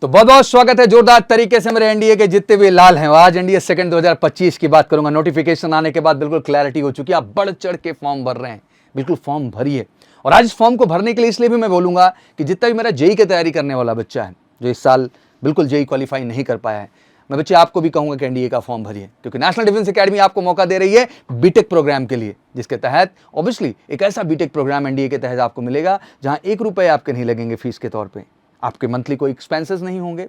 तो बहुत बहुत स्वागत है जोरदार तरीके से मेरे एनडीए के जितने भी लाल हैं। आज एनडीए सेकंड 2025 की बात करूंगा। नोटिफिकेशन आने के बाद बिल्कुल क्लैरिटी हो चुकी है। आप बढ़ चढ़ के फॉर्म भर रहे हैं, बिल्कुल फॉर्म भरिए। और आज इस फॉर्म को भरने के लिए इसलिए भी मैं बोलूंगा कि जितना भी मेरा जेई की तैयारी करने वाला बच्चा है जो इस साल बिल्कुल जेई क्वालिफाई नहीं कर पाया है, मैं बच्चे आपको भी कहूंगा कि एनडीए का फॉर्म भरिए, क्योंकि नेशनल डिफेंस एकेडमी आपको मौका दे रही है बीटेक प्रोग्राम के लिए, जिसके तहत ऑब्वियसली एक ऐसा बीटेक प्रोग्राम एनडीए के तहत आपको मिलेगा जहां 1 रुपए आपके नहीं लगेंगे फीस के तौर पे। आपके मंथली कोई एक्सपेंसेस नहीं होंगे,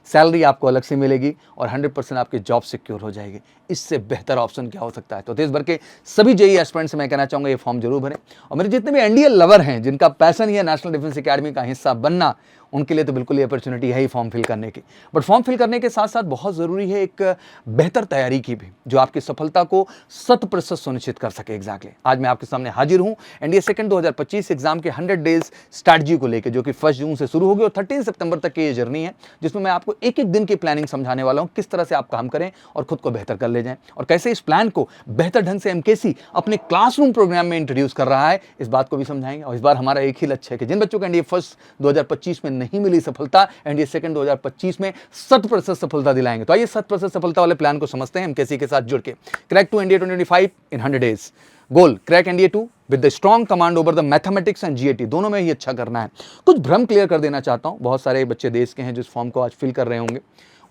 सैलरी आपको अलग से मिलेगी और 100% आपकी जॉब सिक्योर हो जाएगी। इससे बेहतर ऑप्शन क्या हो सकता है। तो देश भर के सभी जेई एस्पिरेंट्स से मैं कहना चाहूंगा ये फॉर्म जरूर भरें। और मेरे जितने भी एनडीए लवर हैं जिनका पैशन ही है नेशनल डिफेंस एकेडमी का हिस्सा बनना, उनके लिए तो बिल्कुल ये अपॉर्चुनिटी है ही फॉर्म फिल करने की। बट फॉर्म फिल करने के साथ साथ बहुत ज़रूरी है एक बेहतर तैयारी की भी, जो आपकी सफलता को 100% सुनिश्चित कर सके। एग्जैक्टली आज मैं आपके सामने हाजिर हूँ एनडीए सेकंड 2025 एग्जाम के 100 डेज स्ट्रैटेजी को लेकर, जो कि 1 जून से शुरू होगी और 13 सितंबर तक की ये जर्नी है, जिसमें मैं आपको एक एक दिन की प्लानिंग समझाने वाला हूँ, किस तरह से आप काम करें और खुद को बेहतर कर ले जाएं, और कैसे इस प्लान को बेहतर ढंग से एमकेसी अपने क्लासरूम प्रोग्राम में इंट्रोड्यूस कर रहा है, इस बात को भी समझाएंगे। और इस बार हमारा एक ही लक्ष्य है कि जिन बच्चों को एनडीए फर्स्ट 2025 में नहीं मिली सफलता, एनडीए सेकंड 2025 में 100% सफलता दिलाएंगे। तो आइए 100% सफलता वाले प्लान को समझते हैं एमकेसी के साथ जुड़ के। Crack to NDA 2025 in 100 days. Goal, crack NDA 2 with the strong command over the mathematics and GAT. दोनों में ही अच्छा करना है। कुछ भ्रम क्लियर कर देना चाहता हूं। बहुत सारे बच्चे देश के हैं जो इस फॉर्म को आज फिल कर रहे होंगे,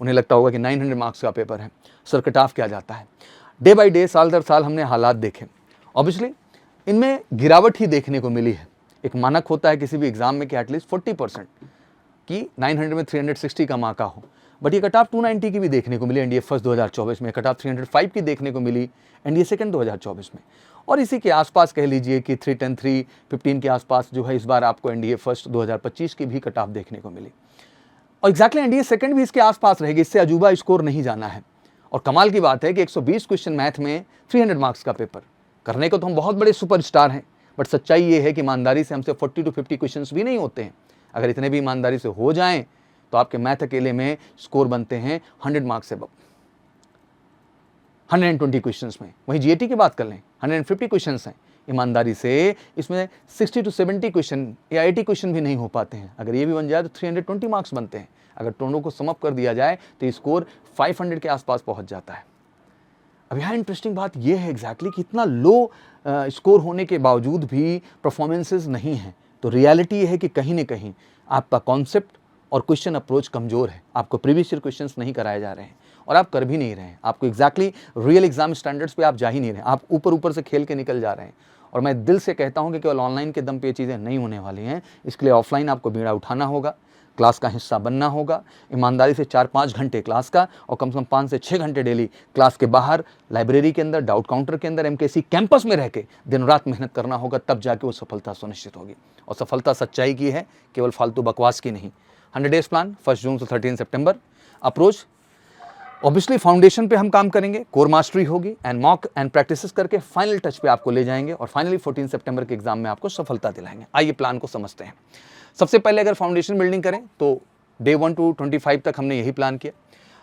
उन्हें लगता होगा कि 900 मार्क्स का पेपर है, सर कट ऑफ क्या जाता है। डे बाई डे, साल दर साल हमने हालात देखे, ऑब्वियसली इनमें गिरावट ही देखने को मिली है। एक मानक होता है किसी भी एग्जाम में कि एटलीस्ट 40% कि 900 में 360 का मार्का हो, बट ये कट ऑफ 290 की भी देखने को मिली एनडीए फर्स्ट 2024 में, कट ऑफ 305 की देखने को मिली एनडीए सेकंड 2024 में, और इसी के आसपास कह लीजिए कि 310 315 के आसपास जो है इस बार आपको एनडीए फर्स्ट 2025 की भी कट ऑफ देखने को मिली। और एग्जैक्टली एनडीए सेकंड भी इसके आसपास रहेगी, इससे अजूबा स्कोर नहीं जाना है। और कमाल की बात है कि 120 क्वेश्चन मैथ में 300 मार्क्स का पेपर करने को तो हम बहुत बड़े सुपरस्टार हैं, बट सच्चाई ये है कि ईमानदारी से हमसे 40 to 50 क्वेश्चन भी नहीं होते हैं। अगर इतने भी ईमानदारी से हो जाएं तो आपके मैथ अकेले में स्कोर बनते हैं 100 मार्क्स से 120 क्वेश्चंस में। वहीं जीएटी की बात कर लें, 150 क्वेश्चंस हैं, ईमानदारी से इसमें 60 to 70 क्वेश्चन या 80 क्वेश्चन भी नहीं हो पाते हैं। अगर ये भी बन जाए तो 320 मार्क्स बनते हैं। अगर दोनों को समअप कर दिया जाए तो ये स्कोर 500 के आसपास पहुंच जाता है। अब यहाँ इंटरेस्टिंग बात यह है एग्जैक्टली कि इतना लो स्कोर होने के बावजूद भी परफॉर्मेंसेस नहीं हैं। तो रियलिटी ये है कि कहीं ना कहीं आपका कॉन्सेप्ट और क्वेश्चन अप्रोच कमज़ोर है। आपको प्रीवियस ईयर क्वेश्चंस नहीं कराए जा रहे हैं और आप कर भी नहीं रहे हैं। आपको एग्जैक्टली रियल एग्जाम स्टैंडर्ड्स पे आप जा ही नहीं रहे हैं। आप ऊपर ऊपर से खेल के निकल जा रहे हैं। और मैं दिल से कहता हूं कि केवल ऑनलाइन के दम पे ये चीज़ें नहीं होने वाली हैं। इसके लिए ऑफलाइन आपको बीड़ा उठाना होगा, क्लास का हिस्सा बनना होगा, ईमानदारी से 4-5 घंटे क्लास का और कम से कम 5 से 6 घंटे डेली क्लास के बाहर, लाइब्रेरी के अंदर, डाउट काउंटर के अंदर, एमकेसी कैंपस में रह के दिन रात मेहनत करना होगा। तब जाके वो सफलता सुनिश्चित होगी। और सफलता सच्चाई की है, केवल फालतू बकवास की नहीं। 100 डेज प्लान 1 जून से 13 सितंबर। अप्रोच ऑब्वियसली फाउंडेशन पे हम काम करेंगे, कोर मास्टरी होगी एंड मॉक एंड प्रैक्टिसेस करके फाइनल टच पे आपको ले जाएंगे और फाइनली 14 सितंबर के एग्जाम में आपको सफलता दिलाएंगे। आइए प्लान को समझते हैं। सबसे पहले अगर फाउंडेशन बिल्डिंग करें तो डे 1 to 25 तक हमने यही प्लान किया,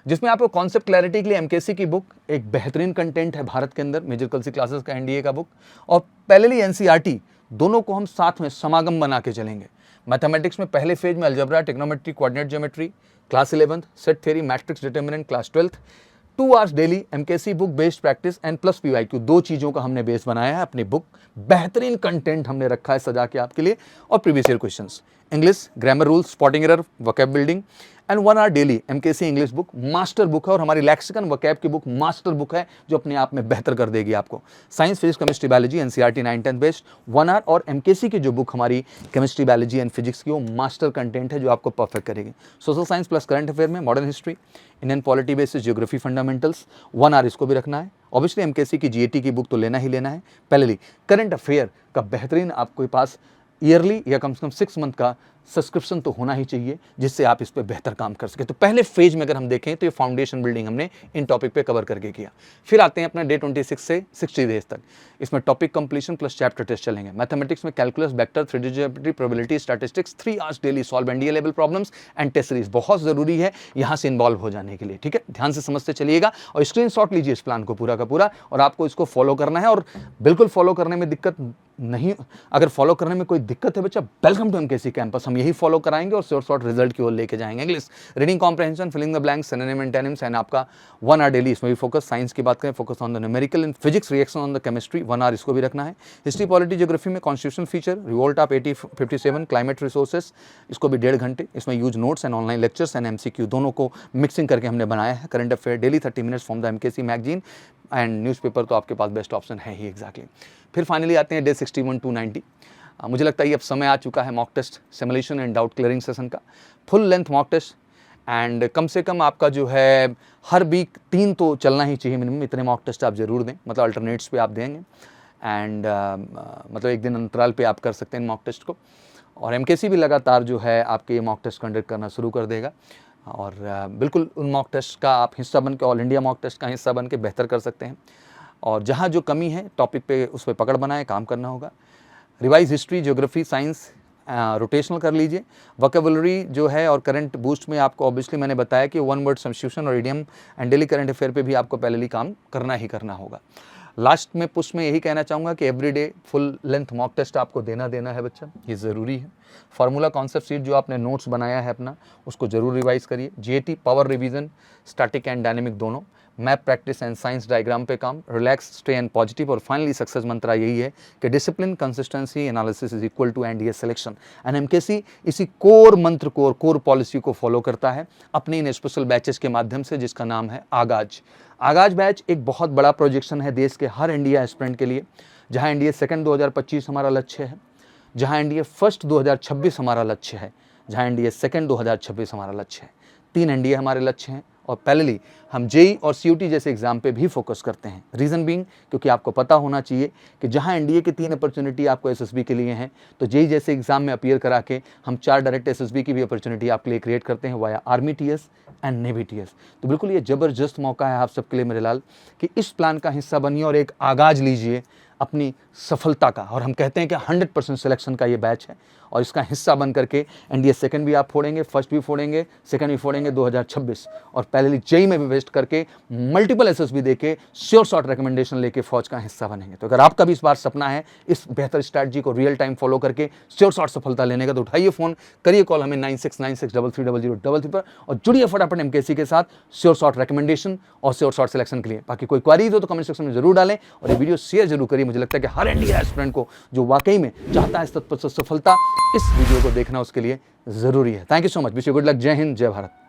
जिसमें आपको कॉन्सेप्ट क्लैरिटी के लिए एमकेसी की बुक एक बेहतरीन कंटेंट है भारत के अंदर, मेजर कलसी क्लासेस का एनडीए का बुक, और पैरेलली एनसीईआरटी, दोनों को हम साथ में समागम बना के चलेंगे। मैथमेटिक्स में पहले फेज में algebra, trigonometry, coordinate geometry, class 11th set theory, matrix determinant, class 12th 2 hours daily MKC book based practice and plus PYQ. 2 चीज़ों का हमने बेस बनाया है अपनी बुक। बेहतरीन कंटेंट हमने रखा है सजा के आपके लिए। और previous year questions, English, grammar rules, spotting error, vocab building and 1 hour daily MKC English book master book है। और हमारी लैक्सिकन वोकैब की बुक मास्टर बुक है, जो अपने आप में बेहतर कर देगी आपको। Science, physics, chemistry, biology NCERT 9-10 based 1 hour, और एमकेसी की जो बुक हमारी केमिस्ट्री, बायोलॉजी एंड फिजिक्स की, वो मास्टर कंटेंट है जो आपको परफेक्ट करेगी। Social science plus current affair में modern history, Indian polity basis, geography fundamentals, 1 hour इसको भी रखना है। ऑब्वियसली एमकेसी की जीएटी की बुक तो लेना ही लेना है। पहले करंट अफेयर का बेहतरीन आपके पास ईयरली या कम से कम 6 मंथ का सब्सक्रिप्शन तो होना ही चाहिए, जिससे आप इस पे बेहतर काम कर सके। तो पहले फेज में अगर हम देखें तो ये फाउंडेशन बिल्डिंग हमने इन टॉपिक पे कवर करके किया। फिर आते हैं अपना डे 26 से 60 डेज तक। इसमें topic completion plus chapter test चलेंगे। मैथमेटिक्स में calculus, vector, 3D geometry, probability, statistics, 3 hours daily solve NDA level problems and test series. बहुत जरूरी है यहाँ से इन्वॉल्व हो जाने के लिए, ठीक है। ध्यान से समझते चलिएगा और स्क्रीनशॉट लीजिए इस प्लान को पूरा का पूरा, और आपको इसको फॉलो करना है। और बिल्कुल फॉलो करने में दिक्कत नहीं, अगर फॉलो करने में कोई दिक्कत है बच्चा, वेलकम टू एमकेसी कैंपस। हम हम यही फॉलो कराएंगे और शॉर्ट रिजल्ट की ओर लेके जाएंगे। English reading comprehension, filling the blanks, synonym antonyms and आपका 1 आवर डेली, इसमें भी फोकस। साइंस की बात करें, focus on the numerical and physics, reaction on the chemistry, 1 hour इसको भी रखना है। हिस्ट्री पॉलिटी ज्योग्राफी में constitution feature, revolt of 1857, climate resources, इसको भी 1.5 घंटे। इसमें use notes and online lectures and MCQ दोनों को मिक्सिंग करके हमने बनाया है। Current affair daily 30 minutes from the MKC magazine and newspaper, तो आपके पास बेस्ट ऑप्शन है ही एग्जैक्टली। फिर फाइनली आते हैं डे 61 to 90। मुझे लगता है ये अब समय आ चुका है mock test, simulation and doubt clearing session का। Full length mock test and कम से कम आपका जो है हर वीक 3 तो चलना ही चाहिए मिनिमम, इतने मॉक टेस्ट आप ज़रूर दें, मतलब अल्टरनेट्स पे आप देंगे एंड मतलब एक दिन अंतराल पे आप कर सकते हैं मॉक टेस्ट को। और MKC भी लगातार जो है आपके ये मॉक टेस्ट कंडक्ट करना शुरू कर देगा और बिल्कुल उन मॉक टेस्ट का आप हिस्सा बन के, ऑल इंडिया मॉक टेस्ट का हिस्सा बन के बेहतर कर सकते हैं। और जहाँ जो कमी है टॉपिक पे उस पर पकड़ बनाए काम करना होगा। Revise history, geography, science rotational कर लीजिए। वोकेबुलरी जो है और करंट बूस्ट में आपको ऑब्वियसली मैंने बताया कि 1 वर्ड सब्स्टिट्यूशन और idiom and daily current affair पे भी आपको पहले काम करना ही करना होगा। लास्ट में पुश में यही कहना चाहूँगा कि everyday full length mock test आपको देना है बच्चा, ये ज़रूरी है। फार्मूला कॉन्सेप्ट सीट जो आपने नोट्स बनाया है अपना, उसको ज़रूर रिवाइज करिए। GAT power revision, static and dynamic दोनों, map practice and science diagram पे काम, रिलैक्स, स्टे एंड पॉजिटिव। और फाइनली सक्सेस मंत्रा यही है कि discipline, consistency, analysis is equal to NDA selection. And MKC इसी कोर मंत्र को और कोर पॉलिसी को फॉलो करता है अपने इन स्पेशल बैचेस के माध्यम से, जिसका नाम है आगाज। आगाज बैच एक बहुत बड़ा प्रोजेक्शन है देश के हर इंडिया एस्पिरेंट के लिए, जहाँ NDA सेकंड 2025 हमारा लक्ष्य है, जहाँ NDA फर्स्ट 2026 हमारा लक्ष्य है, जहाँ NDA सेकंड 2026 हमारा लक्ष्य है। 3 NDA हमारे लक्ष्य हैं और पैरेलली हम JEE और COT जैसे एग्जाम पे भी फोकस करते हैं। रीज़न बीइंग क्योंकि आपको पता होना चाहिए कि जहां NDA की 3 अपॉर्चुनिटी आपको SSB के लिए हैं, तो JEE जैसे एग्जाम में अपीयर करा के हम 4 डायरेक्ट SSB की भी अपॉर्चुनिटी आपके लिए क्रिएट करते हैं via army TS and navy TS। तो बिल्कुल ये ज़बरदस्त मौका है आप सबके लिए मेरे लाल कि इस प्लान का हिस्सा बनिए और एक आगाज़ लीजिए अपनी सफलता का। और हम कहते हैं कि 100% सिलेक्शन का ये बैच है और इसका हिस्सा बन करके NDA सेकंड भी आप फोड़ेंगे, फर्स्ट भी फोड़ेंगे, सेकंड भी फोड़ेंगे 2026 और पहले JEE में भी वेस्ट करके मल्टीपल SSB देके श्योर शॉर्ट रिकमेंडेशन लेके फौज का हिस्सा बनेंगे। तो अगर आपका भी इस बार सपना है इस बेहतर स्ट्रैटेजी को रियल टाइम फॉलो करके श्योर शॉर्ट सफलता लेने का, तो उठाइए फ़ोन, करिए कॉल हमें 9696330033 पर और जुड़िए फटाफट MKC के साथ श्योर शॉर्ट रिकमेंडेशन और श्योर शॉर्ट सिलेक्शन के लिए। बाकी कोई क्वारीज हो तो कमेंट सेक्शन में जरूर डालें और ये वीडियो शेयर जरूर करिए। मुझे लगता है कि हर इंडिया एस्पिरेंट को जो वाकई में चाहता है 100% सफलता, इस वीडियो को देखना उसके लिए ज़रूरी है। Thank you so much, wish you good luck. जय हिंद, जय भारत।